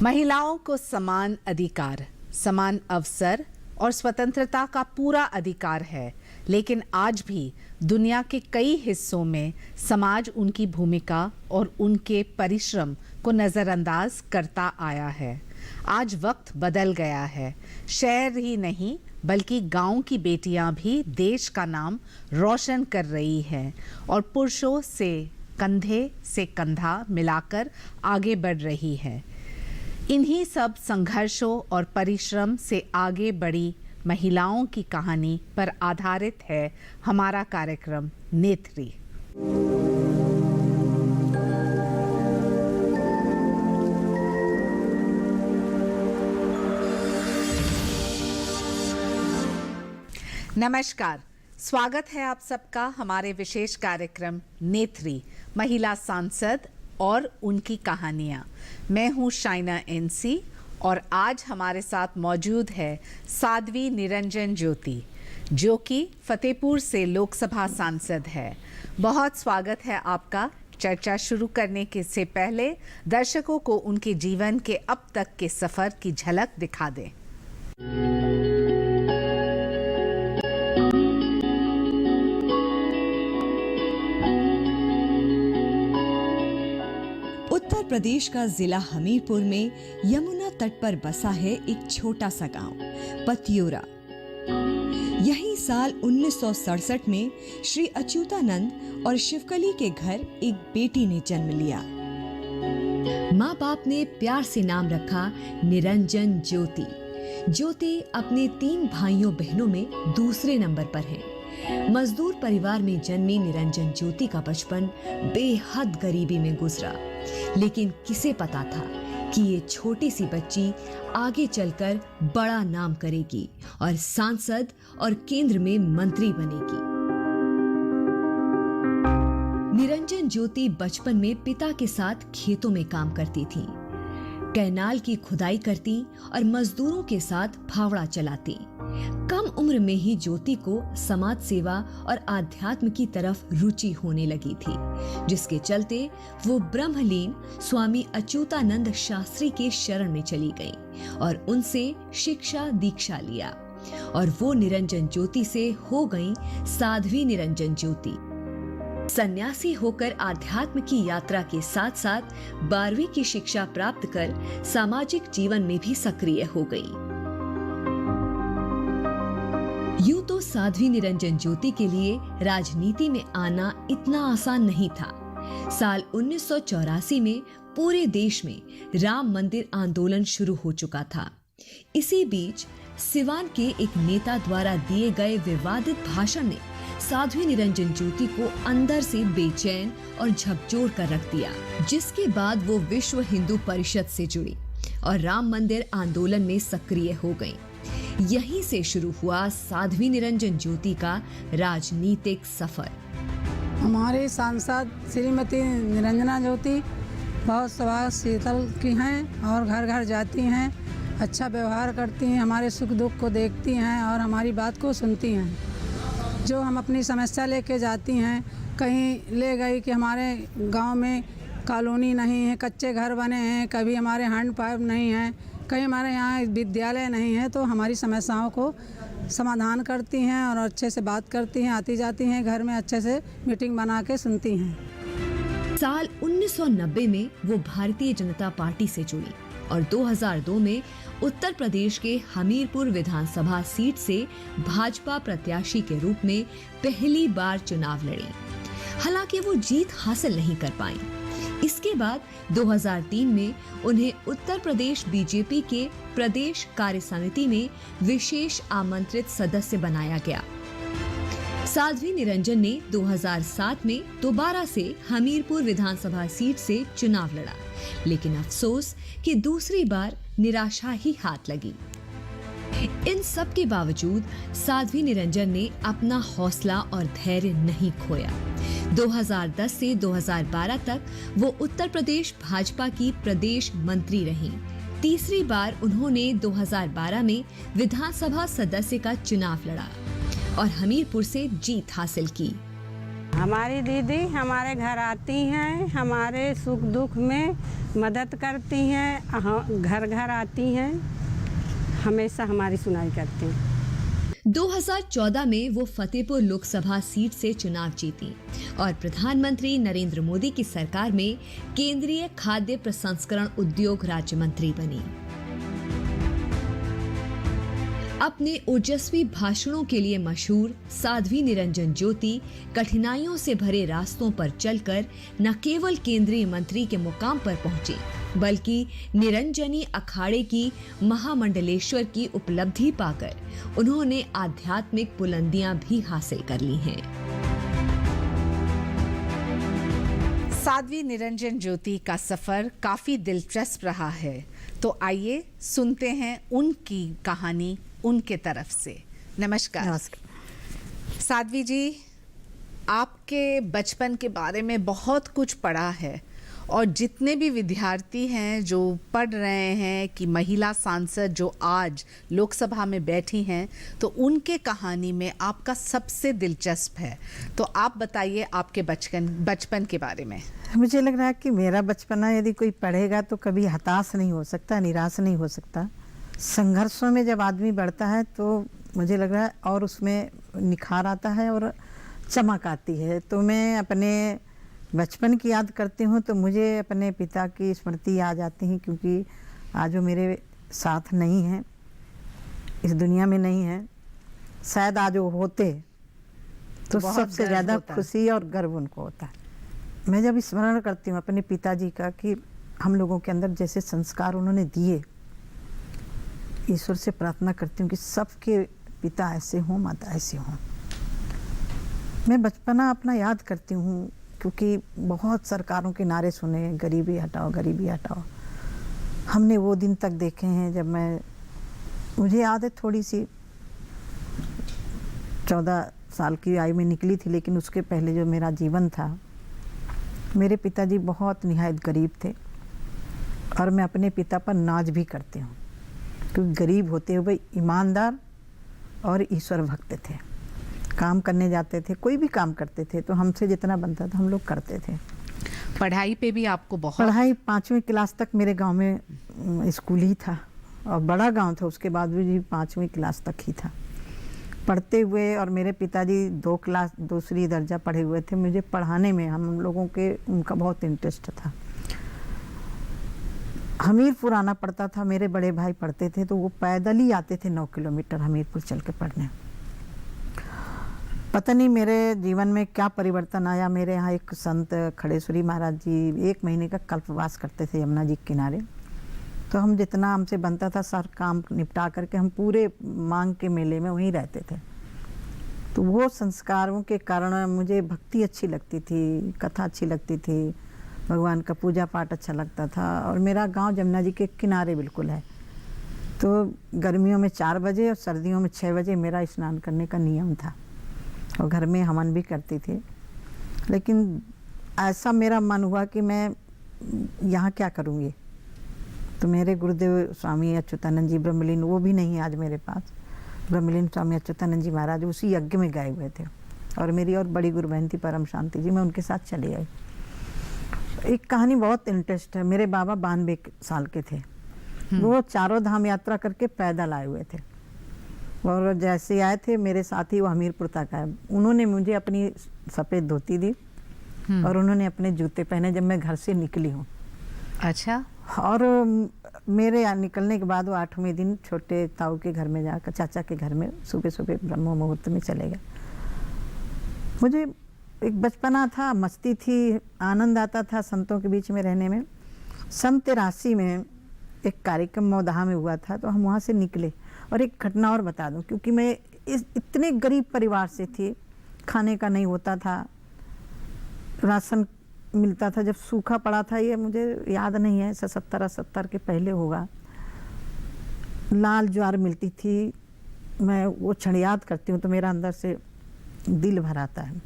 महिलाओं को समान अधिकार, समान अवसर और स्वतंत्रता का पूरा अधिकार है, लेकिन आज भी दुनिया के कई हिस्सों में समाज उनकी भूमिका और उनके परिश्रम को नज़रअंदाज करता आया है। आज वक्त बदल गया है। शहर ही नहीं बल्कि गांव की बेटियां भी देश का नाम रोशन कर रही हैं और पुरुषों से कंधे से कंधा मिलाकर आगे बढ़ रही हैं। इन्हीं सब संघर्षों और परिश्रम से आगे बढ़ी महिलाओं की कहानी पर आधारित है हमारा कार्यक्रम नेत्री। नमस्कार, स्वागत है आप सबका हमारे विशेष कार्यक्रम नेत्री, महिला सांसद और उनकी कहानियाँ। मैं हूँ शाइना एनसी और आज हमारे साथ मौजूद है साध्वी निरंजन ज्योति, जो कि फतेहपुर से लोकसभा सांसद है। बहुत स्वागत है आपका। चर्चा शुरू करने के से पहले दर्शकों को उनके जीवन के अब तक के सफर की झलक दिखा दें। उत्तर प्रदेश का जिला हमीरपुर में यमुना तट पर बसा है एक छोटा सा गांव पतियोरा। यहीं साल 1967 में श्री अच्युतानंद और शिवकली के घर एक बेटी ने जन्म लिया। माँ बाप ने प्यार से नाम रखा निरंजन ज्योति। ज्योति अपने 3 भाइयों बहनों में दूसरे नंबर पर है। मजदूर परिवार में जन्मी निरंजन ज्योति का बचपन बेहद गरीबी में गुजरा, लेकिन किसे पता था कि ये छोटी सी बच्ची आगे चलकर बड़ा नाम करेगी और सांसद और केंद्र में मंत्री बनेगी। निरंजन ज्योति बचपन में पिता के साथ खेतों में काम करती थी। कैनाल की खुदाई करती और मजदूरों के साथ फावड़ा चलाती। कम उम्र में ही ज्योति को समाज सेवा और आध्यात्म की तरफ रुचि होने लगी थी, जिसके चलते वो ब्रह्मलीन स्वामी अच्युतानंद शास्त्री के शरण में चली गई और उनसे शिक्षा दीक्षा लिया और वो निरंजन ज्योति से हो गई साध्वी निरंजन ज्योति। सन्यासी होकर आध्यात्म की यात्रा के साथ साथ 12वीं की शिक्षा प्राप्त कर सामाजिक जीवन में भी सक्रिय हो गई। यूं तो साध्वी निरंजन ज्योति के लिए राजनीति में आना इतना आसान नहीं था। साल 1984 में पूरे देश में राम मंदिर आंदोलन शुरू हो चुका था। इसी बीच सिवान के एक नेता द्वारा दिए गए विवादित भाषण ने साध्वी निरंजन ज्योति को अंदर से बेचैन और झकझोर कर रख दिया, जिसके बाद वो विश्व हिंदू परिषद से जुड़ी और राम मंदिर आंदोलन में सक्रिय हो गईं। यहीं से शुरू हुआ साध्वी निरंजन ज्योति का राजनीतिक सफर। हमारे सांसद श्रीमती निरंजना ज्योति बहुत स्वभाव शीतल की हैं और घर घर जाती हैं, अच्छा व्यवहार करती हैं, हमारे सुख दुख को देखती हैं और हमारी बात को सुनती हैं। जो हम अपनी समस्या लेके जाती हैं, कहीं ले गई कि हमारे गांव में कॉलोनी नहीं है, कच्चे घर बने हैं, कभी हमारे हैंड पाइप नहीं है, कहीं हमारे यहाँ विद्यालय नहीं है, तो हमारी समस्याओं को समाधान करती हैं और अच्छे से बात करती हैं, आती जाती हैं, घर में अच्छे से मीटिंग बना के सुनती हैं। साल 1990 में वो भारतीय जनता पार्टी से जुड़ी और 2002 में उत्तर प्रदेश के हमीरपुर विधानसभा सीट से भाजपा प्रत्याशी के रूप में पहली बार चुनाव लड़ी। हालांकि वो जीत हासिल नहीं कर पाई। इसके बाद 2003 में उन्हें उत्तर प्रदेश बीजेपी के प्रदेश कार्य समिति में विशेष आमंत्रित सदस्य बनाया गया। साध्वी निरंजन ने 2007 में दोबारा से हमीरपुर विधानसभा सीट से चुनाव लड़ा, लेकिन अफसोस कि दूसरी बार निराशा ही हाथ लगी। इन सब के बावजूद साध्वी निरंजन ने अपना हौसला और धैर्य नहीं खोया। 2010 से 2012 तक वो उत्तर प्रदेश भाजपा की प्रदेश मंत्री रहीं। तीसरी बार उन्होंने 2012 में विधानसभा सदस्य का चुनाव लड़ा और हमीरपुर से जीत हासिल की। हमारी दीदी हमारे घर आती हैं, हमारे सुख दुख में मदद करती हैं, घर घर आती हैं, हमेशा हमारी सुनाई करती हैं। 2014 में वो फतेहपुर लोकसभा सीट से चुनाव जीती और प्रधानमंत्री नरेंद्र मोदी की सरकार में केंद्रीय खाद्य प्रसंस्करण उद्योग राज्य मंत्री बनी। अपने ओजस्वी भाषणों के लिए मशहूर साध्वी निरंजन ज्योति कठिनाइयों से भरे रास्तों पर चलकर न केवल केंद्रीय मंत्री के मुकाम पर पहुंची, बल्कि निरंजनी अखाड़े की महामंडलेश्वर की उपलब्धि पाकर उन्होंने आध्यात्मिक बुलंदियां भी हासिल कर ली हैं। साध्वी निरंजन ज्योति का सफर काफी दिलचस्प रहा है, तो आइए सुनते हैं उनकी कहानी उनके तरफ से। नमस्कार। नमस्कार। साध्वी जी, आपके बचपन के बारे में बहुत कुछ पढ़ा है और जितने भी विद्यार्थी हैं जो पढ़ रहे हैं कि महिला सांसद जो आज लोकसभा में बैठी हैं, तो उनके कहानी में आपका सबसे दिलचस्प है, तो आप बताइए आपके बचपन के बारे में। मुझे लग रहा है कि मेरा बचपना यदि कोई पढ़ेगा तो कभी हताश नहीं हो सकता, निराश नहीं हो सकता। संघर्षों में जब आदमी बढ़ता है तो मुझे लग रहा है और उसमें निखार आता है और चमक आती है। तो मैं अपने बचपन की याद करती हूँ तो मुझे अपने पिता की स्मृति आ जाती है, क्योंकि आज वो मेरे साथ नहीं हैं, इस दुनिया में नहीं है। शायद आज वो होते तो सबसे ज़्यादा खुशी और गर्व उनको होता है। मैं जब स्मरण करती हूँ अपने पिताजी का कि हम लोगों के अंदर जैसे संस्कार उन्होंने दिए, ईश्वर से प्रार्थना करती हूँ कि सबके पिता ऐसे हों, माता ऐसे हों। मैं बचपना अपना याद करती हूँ क्योंकि बहुत सरकारों के नारे सुने, गरीबी हटाओ, गरीबी हटाओ। हमने वो दिन तक देखे हैं जब मुझे याद है थोड़ी सी 14 साल की आयु में निकली थी, लेकिन उसके पहले जो मेरा जीवन था, मेरे पिताजी बहुत निहायत गरीब थे और मैं अपने पिता पर नाज भी करती हूँ, क्योंकि गरीब होते हुए ईमानदार और ईश्वर भक्त थे। काम करने जाते थे, कोई भी काम करते थे तो हमसे जितना बनता था हम लोग करते थे। पढ़ाई पे भी आपको बहुत? पढ़ाई 5वीं क्लास तक मेरे गांव में स्कूल ही था और बड़ा गांव था, उसके बाद भी 5वीं क्लास तक ही था पढ़ते हुए। और मेरे पिताजी 2 क्लास दूसरी दर्जा पढ़े हुए थे। मुझे पढ़ाने में हम लोगों के उनका बहुत इंटरेस्ट था। हमीरपुर आना पड़ता था, मेरे बड़े भाई पढ़ते थे तो वो पैदल ही आते थे 9 किलोमीटर हमीरपुर चल के पढ़ने। पता नहीं मेरे जीवन में क्या परिवर्तन आया। मेरे यहाँ एक संत खड़ेश्वरी महाराज जी 1 महीने का कल्पवास करते थे यमुना जी के किनारे। तो हम जितना हमसे बनता था सारा काम निपटा करके हम पूरे मांग के मेले में वहीं रहते थे। तो वो संस्कारों के कारण मुझे भक्ति अच्छी लगती थी, कथा अच्छी लगती थी, भगवान का पूजा पाठ अच्छा लगता था। और मेरा गांव यमुना जी के किनारे बिल्कुल है, तो गर्मियों में 4 बजे और सर्दियों में 6 बजे मेरा स्नान करने का नियम था और घर में हवन भी करती थी। लेकिन ऐसा मेरा मन हुआ कि मैं यहाँ क्या करूँगी। तो मेरे गुरुदेव स्वामी अच्युतानंद जी ब्रह्मलीन, वो भी नहीं आज मेरे पास, ब्रह्मलीन स्वामी अच्युतानंद जी महाराज उसी यज्ञ में गए हुए थे और मेरी और बड़ी गुरु बहन थी परम शांति जी, मैं उनके साथ चली आई। एक कहानी बहुत इंटरेस्ट है। मेरे बाबा 92 साल के थे, वो चारों धाम यात्रा करके पैदल आए हुए थे और जैसे आए थे मेरे साथ ही वो हमीरपुर तक आए। उन्होंने मुझे अपनी सफ़ेद धोती दी और उन्होंने अपने जूते पहने जब मैं घर से निकली हूँ। अच्छा। और मेरे यहाँ निकलने के बाद वो 8वें दिन छोटे ताऊ के घर में जाकर, चाचा के घर में सुबह सुबह ब्रह्म मुहूर्त में चले गए। मुझे एक बचपना था, मस्ती थी, आनंद आता था संतों के बीच में रहने में। 83 में एक कार्यक्रम मौदहा में हुआ था तो हम वहाँ से निकले। और एक घटना और बता दूं, क्योंकि मैं इतने गरीब परिवार से थी, खाने का नहीं होता था, राशन मिलता था जब सूखा पड़ा था, ये मुझे याद नहीं है, 70 के पहले होगा। लाल ज्वार मिलती थी, मैं वो क्षण याद करती हूँ तो मेरा अंदर से दिल भर आता है,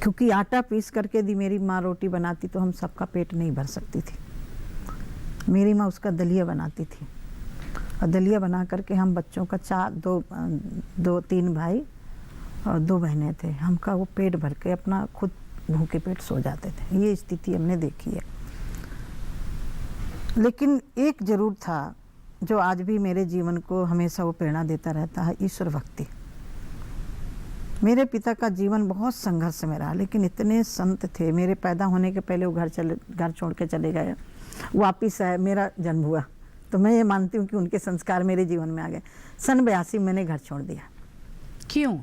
क्योंकि आटा पीस करके दी मेरी माँ रोटी बनाती तो हम सबका पेट नहीं भर सकती थी। मेरी माँ उसका दलिया बनाती थी और दलिया बना करके हम बच्चों का 2-3 भाई और 2 बहनें थे, हमका वो पेट भर के अपना खुद भूखे पेट सो जाते थे। ये स्थिति हमने देखी है। लेकिन एक जरूर था जो आज भी मेरे जीवन को हमेशा वो प्रेरणा देता रहता है, ईश्वर भक्ति। मेरे पिता का जीवन बहुत संघर्ष में रहा, लेकिन इतने संत थे। मेरे पैदा होने के पहले वो घर छोड़ के चले गए, वापिस आए, मेरा जन्म हुआ, तो मैं ये मानती हूँ कि उनके संस्कार मेरे जीवन में आ गए। सन 82 मैंने घर छोड़ दिया। क्यों?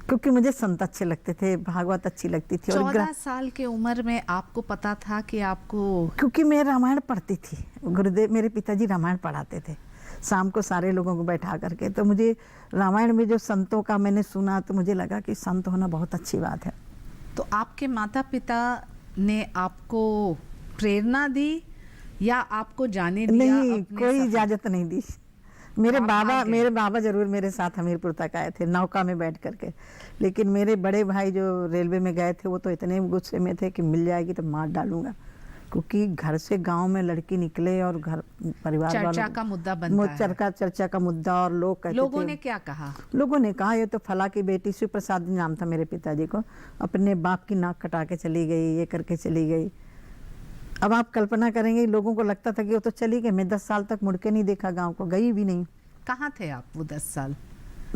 क्योंकि मुझे संत अच्छे लगते थे, भागवत अच्छी लगती थी। 14 साल के उम्र में आपको पता था कि आपको? क्योंकि मैं रामायण पढ़ती थी। गुरुदेव मेरे पिताजी रामायण पढ़ाते थे शाम को सारे लोगों को बैठा करके, तो मुझे रामायण में जो संतों का मैंने सुना तो मुझे लगा कि संत होना बहुत अच्छी बात है। तो आपके माता पिता ने आपको प्रेरणा दी या आपको जाने दिया? नहीं, कोई इजाजत नहीं दी। मेरे बाबा जरूर मेरे साथ हमीरपुर तक आए थे नौका में बैठ करके, लेकिन मेरे बड़े भाई जो रेलवे में गए थे वो तो इतने गुस्से में थे कि मिल जाएगी तो मार डालूंगा, क्योंकि घर से गांव में लड़की निकले और घर परिवार चर्चा का मुद्दा बनता है। चर्चा का मुद्दा। और लोगों ने क्या कहा? लोगों ने कहा ये तो फला की बेटी, शिव प्रसाद नाम था मेरे पिताजी को, अपने बाप की नाक कटा के चली गई, ये करके चली गई। अब आप कल्पना करेंगे, लोगों को लगता था कि वो तो चली गई। मैं 10 साल तक मुड़ के नहीं देखा गांव को, गई भी नहीं। कहाँ थे आप वो 10 साल?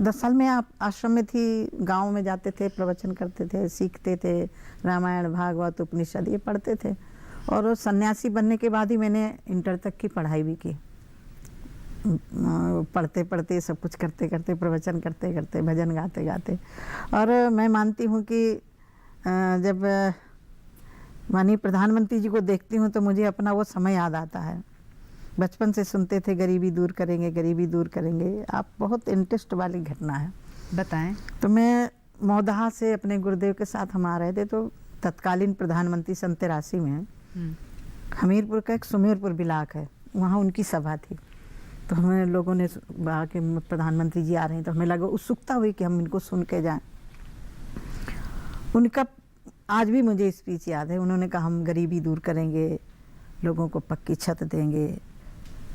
10 साल में आप आश्रम में थी, गांव में जाते थे, प्रवचन करते थे, सीखते थे, रामायण भागवत उपनिषद ये पढ़ते थे। और सन्यासी बनने के बाद ही मैंने इंटर तक की पढ़ाई भी की। पढ़ते पढ़ते सब कुछ करते करते, प्रवचन करते करते, भजन गाते गाते। और मैं मानती हूँ कि जब माननीय प्रधानमंत्री जी को देखती हूँ तो मुझे अपना वो समय याद आता है। बचपन से सुनते थे गरीबी दूर करेंगे, गरीबी दूर करेंगे। आप बहुत इंटरेस्ट वाली घटना है, बताएं। तो मैं मौदहा से अपने गुरुदेव के साथ हम आ रहे थे, तो तत्कालीन प्रधानमंत्री सन 83 में हमीरपुर का एक सुमेरपुर ब्लॉक है, वहाँ उनकी सभा थी। तो हमें लोगों ने कहा कि प्रधानमंत्री जी आ रहे हैं, तो हमें लगा उत्सुकता हुई कि हम इनको सुन के जाएं। उनका आज भी मुझे स्पीच याद है। उन्होंने कहा हम गरीबी दूर करेंगे, लोगों को पक्की छत देंगे।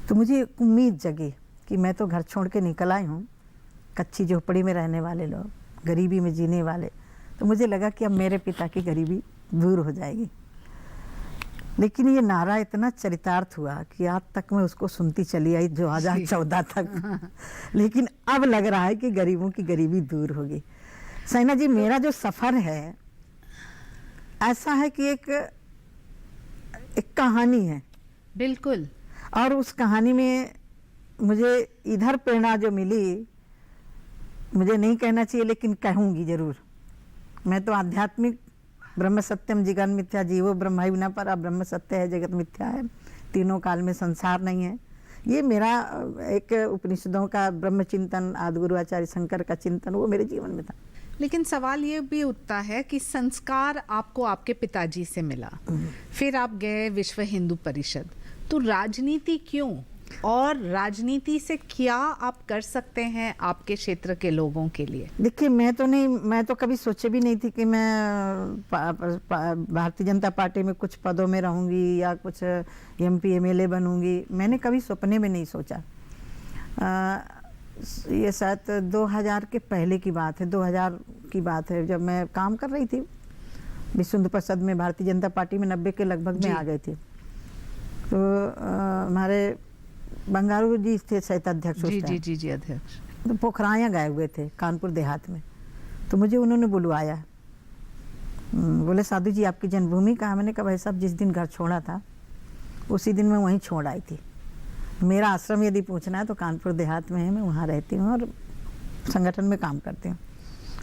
तो मुझे उम्मीद जगी कि मैं तो घर छोड़ के निकल आई हूँ, कच्ची झोपड़ी में रहने वाले लोग, गरीबी में जीने वाले। तो मुझे लगा कि अब मेरे पिता की गरीबी दूर हो जाएगी। लेकिन ये नारा इतना चरितार्थ हुआ कि आज तक मैं उसको सुनती चली आई 2014 तक। लेकिन अब लग रहा है कि गरीबों की गरीबी दूर होगी। सैना जी, मेरा जो सफ़र है ऐसा है कि एक कहानी है। बिल्कुल। और उस कहानी में मुझे इधर प्रेरणा जो मिली, मुझे नहीं कहना चाहिए लेकिन कहूँगी ज़रूर। मैं तो आध्यात्मिक ब्रह्म सत्यम जगत मिथ्या जीवो ब्रह्म विना पर ब्रह्म सत्य है जगत मिथ्या है, तीनों काल में संसार नहीं है। ये मेरा एक उपनिषदों का ब्रह्म चिंतन, आदि गुरु आचार्य शंकर का चिंतन, वो मेरे जीवन में था। लेकिन सवाल ये भी उठता है कि संस्कार आपको आपके पिताजी से मिला, फिर आप गए विश्व हिंदू परिषद, तो राजनीति क्यों? और राजनीति से क्या आप कर सकते हैं आपके क्षेत्र के लोगों के लिए? देखिए, मैं तो कभी सोचे भी नहीं थी कि मैं भारतीय जनता पार्टी में कुछ पदों में रहूंगी या कुछ MP MLA बनूंगी। मैंने कभी सपने में नहीं सोचा। ये शायद 2000 के पहले की बात है, 2000 की बात है, जब मैं काम कर रही थी विश्व हिंदू परिषद में, भारतीय जनता पार्टी में 90 के लगभग में आ गई थी। तो हमारे बंगारू जी थे शायद अध्यक्ष। जी अध्यक्ष। तो पोखराया गए हुए थे कानपुर देहात में, तो मुझे उन्होंने बुलवाया। बोले साधु जी आपकी जन्मभूमि कहाँ? मैंने कहा भाई साहब जिस दिन घर छोड़ा था उसी दिन मैं वहीं छोड़ आई थी। मेरा आश्रम यदि पूछना है तो कानपुर देहात में है, मैं वहाँ रहती हूँ और संगठन में काम करती हूँ।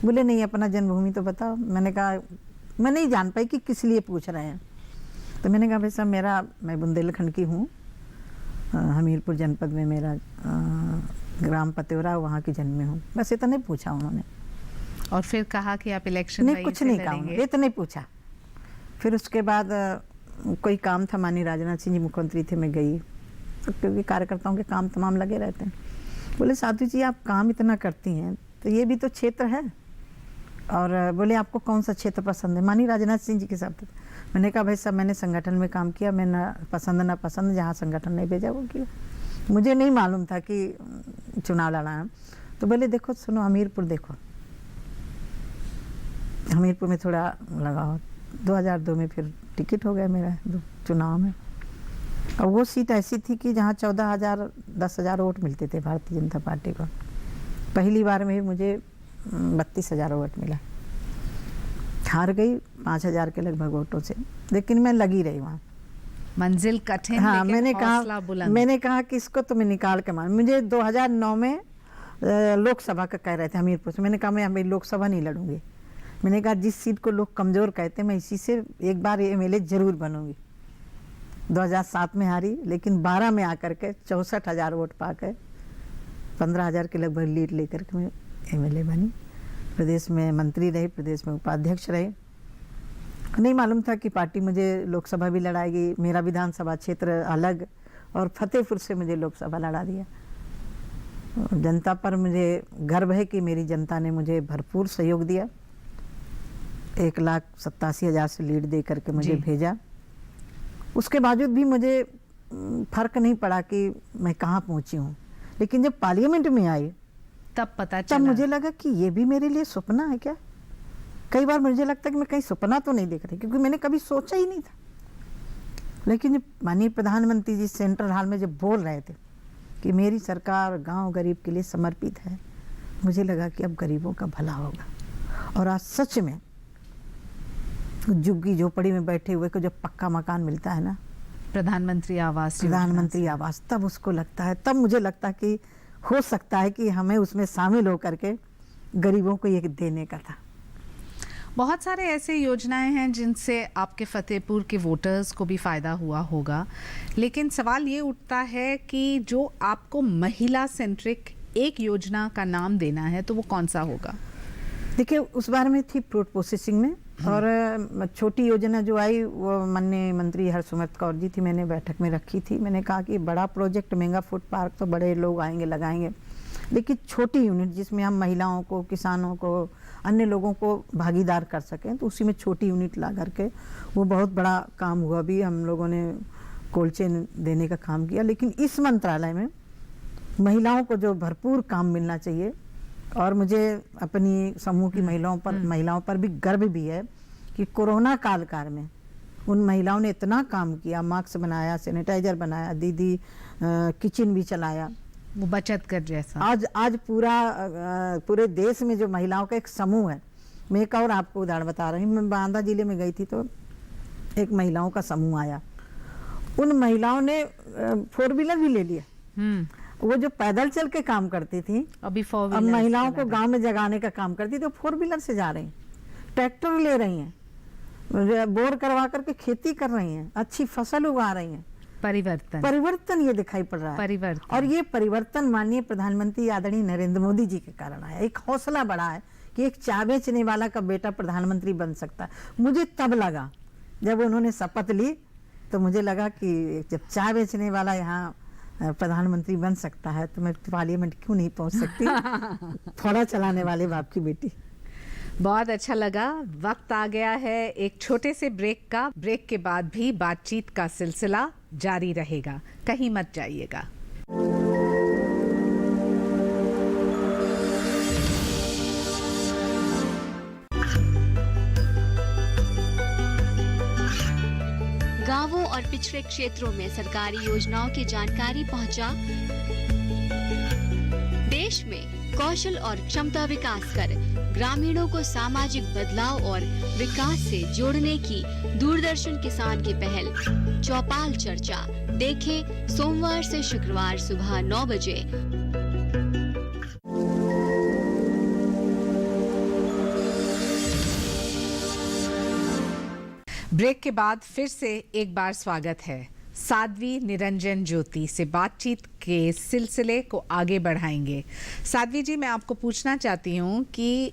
बोले नहीं अपना जन्मभूमि तो बताओ। मैंने कहा मैं नहीं जान पाई कि किस लिए पूछ रहे हैं। तो मैंने कहा भाई साहब मैं बुंदेलखंड की हूँ, हमीरपुर जनपद में मेरा ग्राम पतेवरा, वहाँ की जन्मे हूँ। बस इतना नहीं पूछा उन्होंने। और फिर कहा कि आप इलेक्शन नहीं, कुछ नहीं कहा, इतना नहीं पूछा। फिर उसके बाद कोई काम था, माननीय राजनाथ सिंह जी मुख्यमंत्री थे, मैं गई, क्योंकि कार्यकर्ताओं के काम तमाम लगे रहते हैं। बोले साधु जी आप काम इतना करती हैं तो ये भी तो क्षेत्र है। और बोले आपको कौन सा क्षेत्र पसंद है? माननीय राजनाथ सिंह जी के साथ। मैंने कहा भाई साहब मैंने संगठन में काम किया, मैं ना पसंद जहाँ संगठन नहीं भेजा वो किया। मुझे नहीं मालूम था कि चुनाव लड़ा है। तो बोले देखो सुनो हमीरपुर देखो, हमीरपुर में थोड़ा लगाव। 2002 में फिर टिकट हो गया मेरा चुनाव में, और वो सीट ऐसी थी कि जहाँ 14,000 10,000 वोट मिलते थे भारतीय जनता पार्टी को। पहली बार में ही मुझे 32,000 वोट मिला। हार गई 5,000 के लगभग वोटों से, लेकिन मैं लगी रही वहाँ। मंजिल कठिन, हाँ, लेकिन हौसला बुलंद। मैंने कहा कि इसको तो मैं निकाल के मान। मुझे 2009 में लोकसभा का कह रहे थे हमीरपुर से। मैंने कहा मैं अभी लोकसभा नहीं लड़ूंगी। मैंने कहा जिस सीट को लोग कमज़ोर कहते हैं मैं इसी से एक बार MLA जरूर बनूंगी। 2007 में हारी, लेकिन 12 में आकर के 64,000 वोट पाकर 15,000 के लगभग लीड लेकर के मैं MLA बनी। प्रदेश में मंत्री रही, प्रदेश में उपाध्यक्ष रही। नहीं मालूम था कि पार्टी मुझे लोकसभा भी लड़ाएगी। मेरा विधानसभा क्षेत्र अलग, और फतेहपुर से मुझे लोकसभा लड़ा दिया। जनता पर मुझे गर्व है कि मेरी जनता ने मुझे भरपूर सहयोग दिया। 1,87,000 से लीड दे करके मुझे भेजा। उसके बावजूद भी मुझे फर्क नहीं पड़ा कि मैं कहाँ पहुँची हूँ। लेकिन जब पार्लियामेंट में आई तब पता तब चला। मुझे लगा कि ये भी मेरे लिए सपना है क्या। कई बार मुझे लगता है कि मैं कहीं सपना तो नहीं देख रही, क्योंकि मैंने कभी सोचा ही नहीं था। लेकिन जब माननीय प्रधानमंत्री जी सेंट्रल हॉल में जब बोल रहे थे कि मेरी सरकार गांव गरीब के लिए समर्पित है, मुझे लगा कि अब गरीबों का भला होगा। और आज सच में झुग्गी झोपड़ी में बैठे हुए को जब पक्का मकान मिलता है ना, प्रधानमंत्री आवास योजना प्रधानमंत्री आवास, तब उसको लगता है, तब मुझे लगता है कि हो सकता है कि हमें उसमें शामिल होकर के गरीबों को ये देने का था। बहुत सारे ऐसे योजनाएं हैं जिनसे आपके फतेहपुर के वोटर्स को भी फ़ायदा हुआ होगा, लेकिन सवाल ये उठता है कि जो आपको महिला सेंट्रिक एक योजना का नाम देना है तो वो कौन सा होगा? देखिए, उस बार में थी फ्रूट प्रोसेसिंग में, और छोटी योजना जो आई वो माननीय मंत्री हरसिमरत कौर जी थी, मैंने बैठक में रखी थी। मैंने कहा कि बड़ा प्रोजेक्ट मेगा फूड पार्क तो बड़े लोग आएंगे लगाएंगे, लेकिन छोटी यूनिट जिसमें हम महिलाओं को, किसानों को, अन्य लोगों को भागीदार कर सकें, तो उसी में छोटी यूनिट ला करके वो बहुत बड़ा काम हुआ। भी हम लोगों ने कोल्ड चेन देने का काम किया। लेकिन इस मंत्रालय में महिलाओं को जो भरपूर काम मिलना चाहिए, और मुझे अपनी समूह की महिलाओं पर भी गर्व भी है कि कोरोना काल में उन महिलाओं ने इतना काम किया, मास्क बनाया, सैनिटाइजर बनाया, दीदी किचन भी चलाया, वो बचत कर जैसा। आज पूरे देश में जो महिलाओं का एक समूह है। मैं एक और आपको उदाहरण बता रही हूँ। मैं बांदा जिले में गई थी तो एक महिलाओं का समूह आया। उन महिलाओं ने 4 व्हीलर भी ले लिया। वो जो पैदल चल के काम करती थी, अभी 4 अब व्हीलर महिलाओं को गांव में जगाने का काम करती थी, तो 4 व्हीलर से जा रही हैं, ट्रैक्टर ले रही हैं, बोर करवा करके खेती कर रही हैं, अच्छी फसल उगा रही हैं। परिवर्तन ये दिखाई पड़ रहा है। और ये परिवर्तन माननीय प्रधानमंत्री आदरणीय नरेंद्र मोदी जी के कारण आया। एक हौसला बढ़ा है कि एक चाय बेचने वाला का बेटा प्रधानमंत्री बन सकता है। मुझे तब लगा जब उन्होंने शपथ ली, तो मुझे लगा कि जब चाय बेचने वाला यहाँ प्रधानमंत्री बन सकता है तो मैं पार्लियामेंट क्यों नहीं पहुंच सकती। थोड़ा चलाने वाले बाप की बेटी। बहुत अच्छा लगा। वक्त आ गया है एक छोटे से ब्रेक का। ब्रेक के बाद भी बातचीत का सिलसिला जारी रहेगा, कहीं मत जाइएगा। गांवों और पिछड़े क्षेत्रों में सरकारी योजनाओं की जानकारी पहुंचा। देश में कौशल और क्षमता विकास कर ग्रामीणों को सामाजिक बदलाव और विकास से जोड़ने की दूरदर्शन किसान की पहल चौपाल चर्चा देखें सोमवार से शुक्रवार सुबह 9 बजे। ब्रेक के बाद फिर से एक बार स्वागत है। साध्वी निरंजन ज्योति से बातचीत के सिलसिले को आगे बढ़ाएंगे। साध्वी जी, मैं आपको पूछना चाहती हूँ कि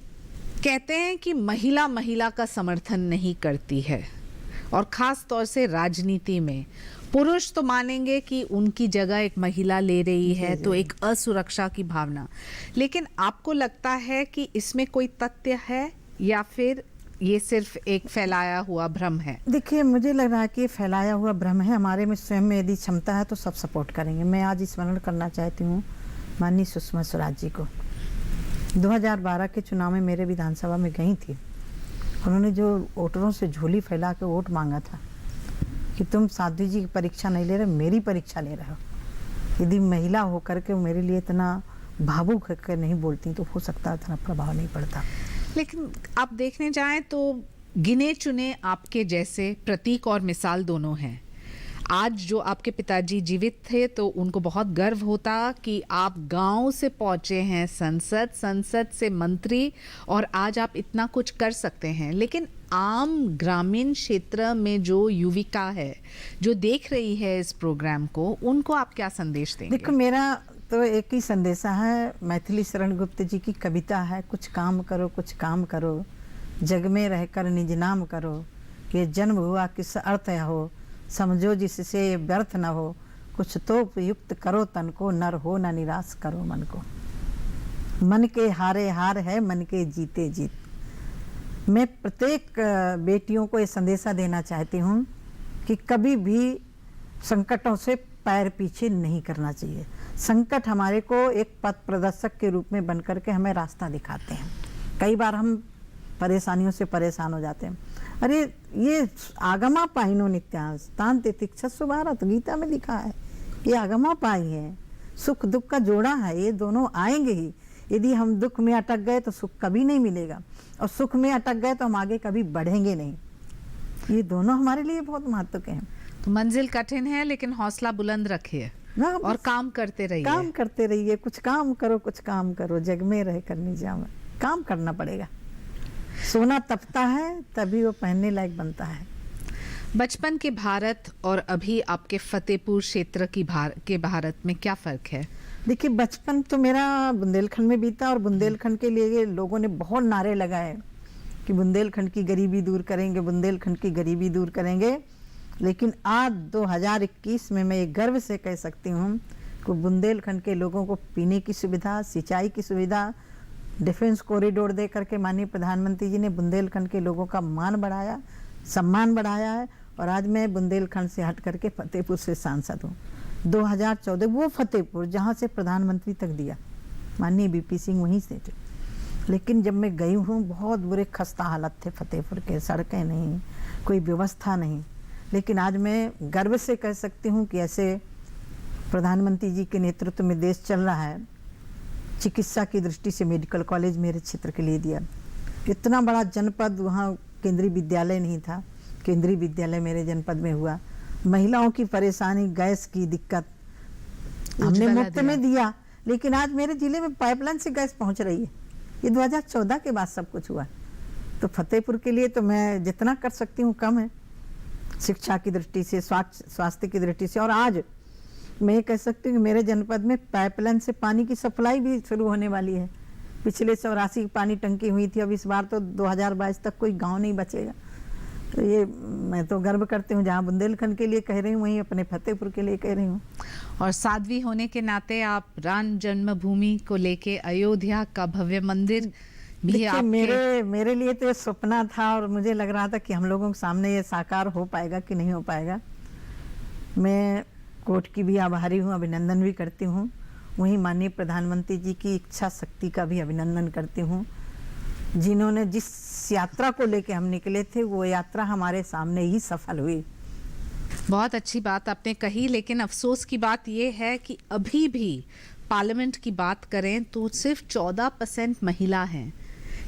कहते हैं कि महिला का समर्थन नहीं करती है, और ख़ास तौर से राजनीति में पुरुष तो मानेंगे कि उनकी जगह एक महिला ले रही है, तो एक असुरक्षा की भावना। लेकिन आपको लगता है कि इसमें कोई तथ्य है या फिर ये सिर्फ एक फैलाया हुआ भ्रम है? देखिए, मुझे लग रहा है कि फैलाया हुआ भ्रम है। हमारे में स्वयं में यदि क्षमता है तो सब सपोर्ट करेंगे। मैं आज स्मरण करना चाहती हूँ माननीय सुषमा स्वराज जी को। 2012 के चुनाव में मेरे विधानसभा में गई थी, उन्होंने जो वोटरों से झोली फैला के वोट मांगा था कि तुम साध्वी जी की परीक्षा नहीं ले रहे, मेरी परीक्षा ले रहे हो। यदि महिला होकर के मेरे लिए इतना भावुक होकर नहीं बोलती तो हो सकता है इतना प्रभाव नहीं पड़ता। लेकिन आप देखने जाएं तो गिने चुने आपके जैसे प्रतीक और मिसाल दोनों हैं। आज जो आपके पिताजी जीवित थे तो उनको बहुत गर्व होता कि आप गांव से पहुंचे हैं संसद, संसद से मंत्री, और आज आप इतना कुछ कर सकते हैं। लेकिन आम ग्रामीण क्षेत्र में जो युविका है जो देख रही है इस प्रोग्राम को, उनको आप क्या संदेश देंगे? देखो, मेरा तो एक ही संदेशा है, मैथिली शरण गुप्त जी की कविता है, कुछ काम करो कुछ काम करो, जग में रहकर निज नाम करो, कि जन्म हुआ किस अर्थ हो, समझो जिससे व्यर्थ न हो, कुछ तो उपयुक्त करो तन को, नर हो न निराश करो मन को। मन के हारे हार है, मन के जीते जीत। मैं प्रत्येक बेटियों को ये संदेशा देना चाहती हूँ कि कभी भी संकटों से पैर पीछे नहीं करना चाहिए। संकट हमारे को एक पथ प्रदर्शक के रूप में बनकर के हमें रास्ता दिखाते हैं। कई बार हम परेशानियों से परेशान हो जाते हैं। अरे ये आगमा पाइनो नित्यांश तान तितिक्षस्व भारत, गीता में लिखा है, ये आगमा पाई है, सुख दुख का जोड़ा है, ये दोनों आएंगे ही। यदि हम दुख में अटक गए तो सुख कभी नहीं मिलेगा, और सुख में अटक गए तो हम आगे कभी बढ़ेंगे नहीं। ये दोनों हमारे लिए बहुत महत्व के हैं। तो मंजिल कठिन है लेकिन हौसला बुलंद रखिए और काम करते रहिए। काम करते रहिए, कुछ काम करो कुछ काम करो, जग में रह कर नहीं जाओ, काम करना पड़ेगा। सोना तपता है तभी वो पहनने लायक बनता है। बचपन के भारत और अभी आपके फतेहपुर क्षेत्र के भारत में क्या फर्क है? देखिए, बचपन तो मेरा बुंदेलखंड में बीता, और बुंदेलखंड के लिए लोगों ने बहुत नारे लगाए कि बुंदेलखंड की गरीबी दूर करेंगे, बुंदेलखंड की गरीबी दूर करेंगे। लेकिन आज 2021 में मैं ये गर्व से कह सकती हूँ कि बुंदेलखंड के लोगों को पीने की सुविधा, सिंचाई की सुविधा, डिफेंस कॉरिडोर दे करके माननीय प्रधानमंत्री जी ने बुंदेलखंड के लोगों का मान बढ़ाया, सम्मान बढ़ाया है। और आज मैं बुंदेलखंड से हट करके फतेहपुर से सांसद हूँ। 2014 वो फतेहपुर जहाँ से प्रधानमंत्री तक दिया माननीय बीपी सिंह वहीं से थे। लेकिन जब मैं गई हूँ बहुत बुरे खस्ता हालत थे फतेहपुर के, सड़कें नहीं, कोई व्यवस्था नहीं। लेकिन आज मैं गर्व से कह सकती हूँ कि ऐसे प्रधानमंत्री जी के नेतृत्व में देश चल रहा है। चिकित्सा की दृष्टि से मेडिकल कॉलेज मेरे क्षेत्र के लिए दिया। इतना बड़ा जनपद, वहाँ केंद्रीय विद्यालय नहीं था, केंद्रीय विद्यालय मेरे जनपद में हुआ। महिलाओं की परेशानी, गैस की दिक्कत हमने मुफ्त में दिया। लेकिन आज मेरे जिले में पाइपलाइन से गैस पहुँच रही है। ये 2014 के बाद सब कुछ हुआ। तो फतेहपुर के लिए तो मैं जितना कर सकती हूँ कम है, शिक्षा की दृष्टि से, स्वास्थ्य की दृष्टि से। और आज मैं कह सकती हूँ कि मेरे जनपद में पाइपलाइन से पानी की सप्लाई भी शुरू होने वाली है। पिछले 84 की पानी टंकी हुई थी, अब इस बार तो 2022 तक कोई गांव नहीं बचेगा। तो ये मैं तो गर्व करती हूँ, जहाँ बुंदेलखंड के लिए कह रही हूँ वहीं अपने फतेहपुर के लिए कह रही हूँ। और साध्वी होने के नाते आप राम जन्मभूमि को लेके अयोध्या का भव्य मंदिर भी आपके... मेरे लिए तो ये सपना था, और मुझे लग रहा था कि हम लोगों के सामने ये साकार हो पाएगा कि नहीं हो पाएगा। मैं कोर्ट की भी आभारी हूँ, अभिनंदन भी करती हूँ। वहीं माननीय प्रधानमंत्री जी की इच्छा शक्ति का भी अभिनंदन करती हूँ, जिन्होंने जिस यात्रा को लेके हम निकले थे वो यात्रा हमारे सामने ही सफल हुई। बहुत अच्छी बात आपने कही, लेकिन अफसोस की बात ये है कि अभी भी पार्लियामेंट की बात करें तो सिर्फ 14% महिला हैं।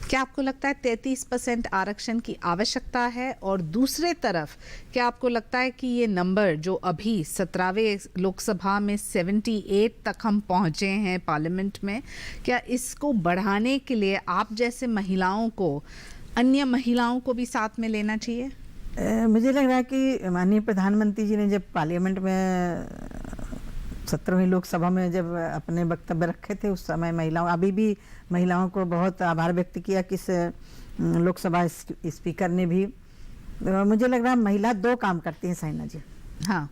क्या आपको लगता है 33% आरक्षण की आवश्यकता है? और दूसरे तरफ क्या आपको लगता है कि ये नंबर जो अभी 17वें लोकसभा में 78 तक हम पहुंचे हैं पार्लियामेंट में, क्या इसको बढ़ाने के लिए आप जैसे महिलाओं को, अन्य महिलाओं को भी साथ में लेना चाहिए? मुझे लग रहा है कि माननीय प्रधानमंत्री जी ने जब पार्लियामेंट में 17वीं लोकसभा में जब अपने वक्तव्य रखे थे, उस समय महिलाओं, अभी भी महिलाओं को बहुत आभार व्यक्त किया कि लोकसभा स्पीकर ने भी। मुझे लग रहा है महिला 2 काम करती हैं साइना जी। हाँ,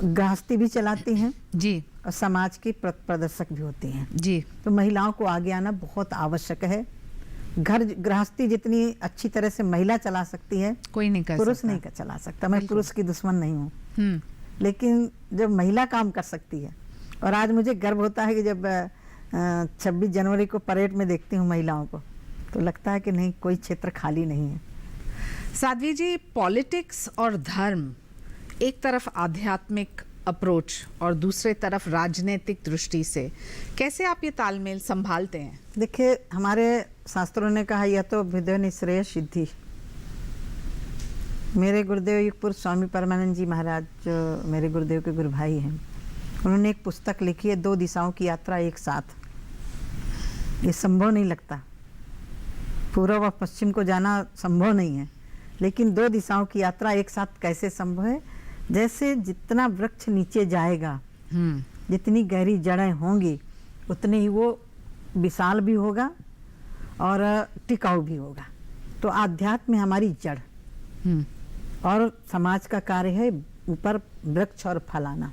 गृहस्थी भी चलाती हैं जी, और समाज की प्रदर्शक भी होती हैं जी। तो महिलाओं को आगे आना बहुत आवश्यक है। घर गृहस्थी जितनी अच्छी तरह से महिला चला सकती है, कोई नहीं कर पुरुष सकता। नहीं चला सकता। मैं पुरुष की दुश्मन नहीं हूँ, लेकिन जब महिला काम कर सकती है, और आज मुझे गर्व होता है कि जब 26 जनवरी को परेड में देखती हूँ महिलाओं को, तो लगता है कि नहीं, कोई क्षेत्र खाली नहीं है। साध्वी जी, पॉलिटिक्स और धर्म एक तरफ आध्यात्मिक अप्रोच और दूसरे तरफ राजनीतिक दृष्टि से कैसे आप ये तालमेल संभालते हैं? देखिए, हमारे शास्त्रों ने कहा यह तो विद्या निश्रेय सिद्धि। मेरे गुरुदेव युगपुर स्वामी परमानंद जी महाराज, जो मेरे गुरुदेव के गुरु भाई हैं, उन्होंने एक पुस्तक लिखी है, 2 दिशाओं की यात्रा एक साथ। ये संभव नहीं लगता, पूर्व और पश्चिम को जाना संभव नहीं है, लेकिन 2 दिशाओं की यात्रा एक साथ कैसे संभव है? जैसे जितना वृक्ष नीचे जाएगा, जितनी गहरी जड़ें होंगी, उतने ही वो विशाल भी होगा और टिकाऊ भी होगा। तो आध्यात्म हमारी जड़ और समाज का कार्य है ऊपर वृक्ष और फलाना।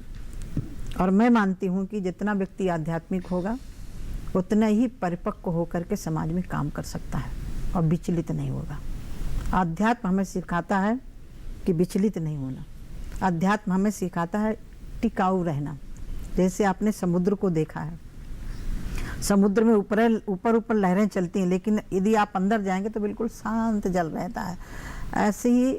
और मैं मानती हूँ कि जितना व्यक्ति आध्यात्मिक होगा उतना ही परिपक्व होकर के समाज में काम कर सकता है और विचलित नहीं होगा। आध्यात्म हमें सिखाता है कि विचलित नहीं होना। अध्यात्म हमें सिखाता है टिकाऊ रहना। जैसे आपने समुद्र को देखा है, समुद्र में ऊपर लहरें चलती हैं, लेकिन यदि आप अंदर जाएंगे तो बिल्कुल शांत जल रहता है। ऐसे ही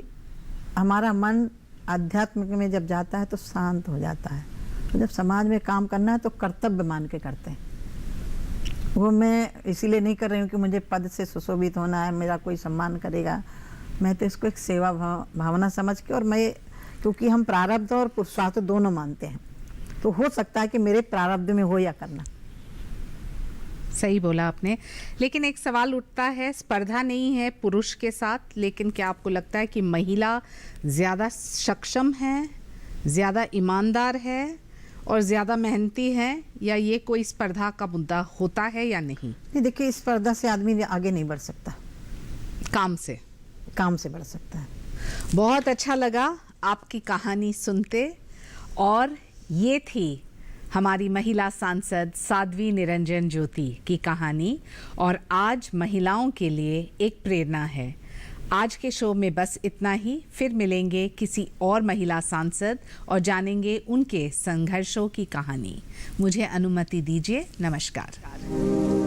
हमारा मन आध्यात्म में जब जाता है तो शांत हो जाता है। तो जब समाज में काम करना है तो कर्तव्य मान के करते हैं। वो मैं इसीलिए नहीं कर रही हूँ कि मुझे पद से सुशोभित होना है, मेरा कोई सम्मान करेगा। मैं तो इसको एक सेवा भावना समझ के, और मैं, क्योंकि हम प्रारब्ध और पुरुषार्थ दोनों मानते हैं, तो हो सकता है कि मेरे प्रारब्ध में हो या करना। सही बोला आपने। लेकिन एक सवाल उठता है, स्पर्धा नहीं है पुरुष के साथ, लेकिन क्या आपको लगता है कि महिला ज़्यादा सक्षम है, ज़्यादा ईमानदार है और ज़्यादा मेहनती है, या ये कोई स्पर्धा का मुद्दा होता है या नहीं? नहीं, देखिए, स्पर्धा से आदमी आगे नहीं बढ़ सकता, काम से बढ़ सकता है। बहुत अच्छा लगा आपकी कहानी सुनते, और ये थी हमारी महिला सांसद साध्वी निरंजन ज्योति की कहानी, और आज महिलाओं के लिए एक प्रेरणा है। आज के शो में बस इतना ही। फिर मिलेंगे किसी और महिला सांसद और जानेंगे उनके संघर्षों की कहानी। मुझे अनुमति दीजिए। नमस्कार।